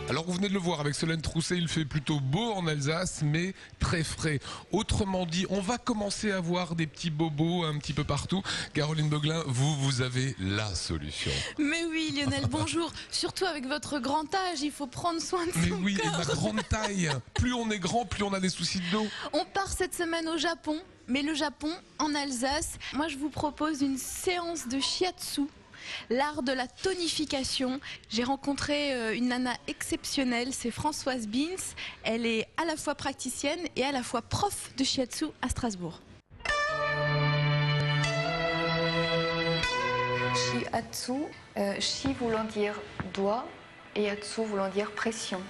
Alors vous venez de le voir avec Solène Trousset, il fait plutôt beau en Alsace, mais très frais. Autrement dit, on va commencer à voir des petits bobos un petit peu partout. Caroline Beuglin, vous avez la solution. Mais oui, Lionel, bonjour. Surtout avec votre grand âge, il faut prendre soin de Mais son oui, corps. et ma grande taille. Plus on est grand, plus on a des soucis de dos. On part cette semaine au Japon, mais le Japon en Alsace. Moi, je vous propose une séance de shiatsu. L'art de la tonification. J'ai rencontré une nana exceptionnelle, c'est Françoise Bins. Elle est à la fois praticienne et à la fois prof de shiatsu à Strasbourg. Shiatsu, shi voulant dire doigt et atsu voulant dire pression.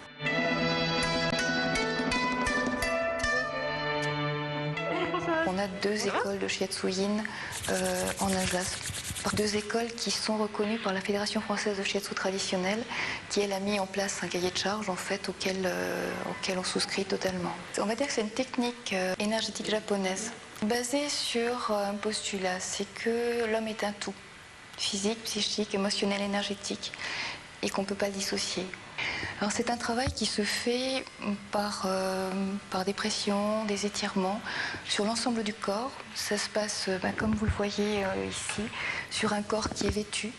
On a deux écoles de shiatsu yin en Alsace. Deux écoles qui sont reconnues par la Fédération française de shiatsu traditionnel, qui elle a mis en place un cahier de charges en fait auquel on souscrit totalement. On va dire que c'est une technique énergétique japonaise basée sur un postulat, c'est que l'homme est un tout, physique, psychique, émotionnel, énergétique, et qu'on ne peut pas le dissocier. Alors c'est un travail qui se fait par des pressions, des étirements sur l'ensemble du corps. Ça se passe, comme vous le voyez ici, sur un corps qui est vêtu.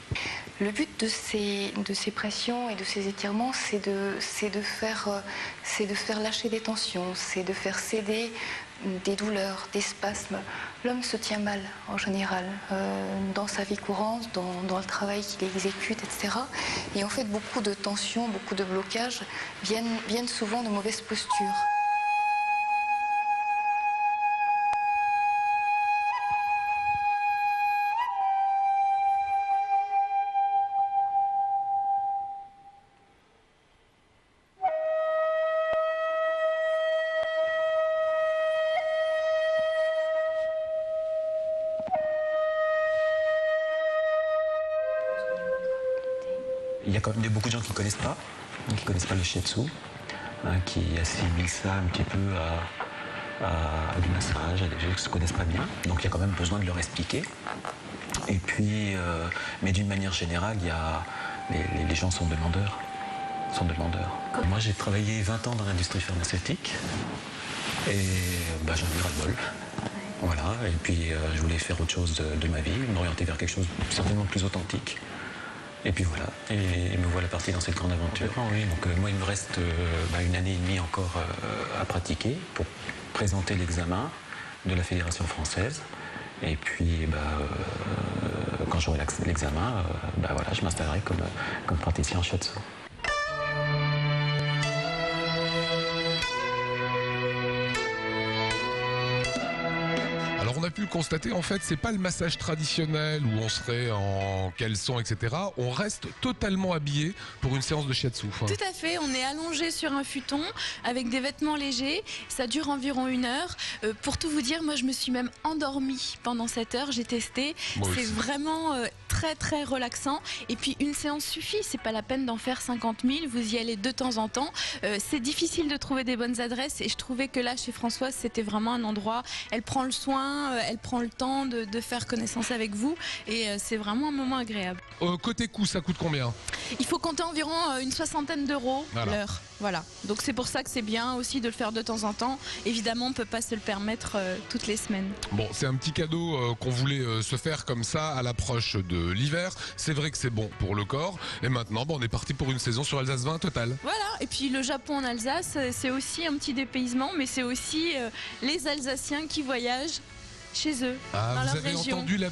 Le but de ces pressions et de ces étirements, c'est de faire lâcher des tensions, c'est de faire céder des douleurs, des spasmes. L'homme se tient mal en général dans sa vie courante, dans le travail qu'il exécute, etc. Et en fait, beaucoup de tensions, beaucoup de blocages viennent souvent de mauvaises postures. Il y a quand même beaucoup de gens qui ne connaissent pas le shiatsu, qui assimilent ça un petit peu à du massage, à des gens qui ne se connaissent pas bien. Donc il y a quand même besoin de leur expliquer. Et puis, mais d'une manière générale, les gens sont demandeurs. Moi j'ai travaillé 20 ans dans l'industrie pharmaceutique et j'en ai ras-le-bol. Voilà, et puis je voulais faire autre chose de ma vie, m'orienter vers quelque chose certainement plus authentique. Et puis voilà, et me voilà parti dans cette grande aventure. Oui, donc moi il me reste 1 année et demie encore à pratiquer pour présenter l'examen de la Fédération française. Et puis quand j'aurai l'examen, voilà, je m'installerai comme praticien en shiatsu. Alors on a pu le constater, en fait, c'est pas le massage traditionnel où on serait en caleçon, etc. On reste totalement habillé pour une séance de shiatsu. Tout à fait, on est allongé sur un futon avec des vêtements légers. Ça dure environ 1 heure. Pour tout vous dire, moi je me suis même endormie pendant cette heure, j'ai testé. C'est vraiment très très relaxant. Et puis une séance suffit, c'est pas la peine d'en faire 50 000, vous y allez de temps en temps. C'est difficile de trouver des bonnes adresses et je trouvais que là chez Françoise c'était vraiment un endroit, elle prend le soin, elle prend le temps de faire connaissance avec vous et c'est vraiment un moment agréable. Côté coût, ça coûte combien? Il faut compter environ une 60aine d'euros l'heure. Voilà, donc c'est pour ça que c'est bien aussi de le faire de temps en temps. Évidemment, on ne peut pas se le permettre toutes les semaines. Bon, c'est un petit cadeau qu'on voulait se faire comme ça à l'approche de l'hiver. C'est vrai que c'est bon pour le corps. Et maintenant, on est parti pour une saison sur Alsace 20 totale. Voilà, et puis le Japon en Alsace, c'est aussi un petit dépaysement, mais c'est aussi les Alsaciens qui voyagent chez eux, dans leur région. Vous avez entendu la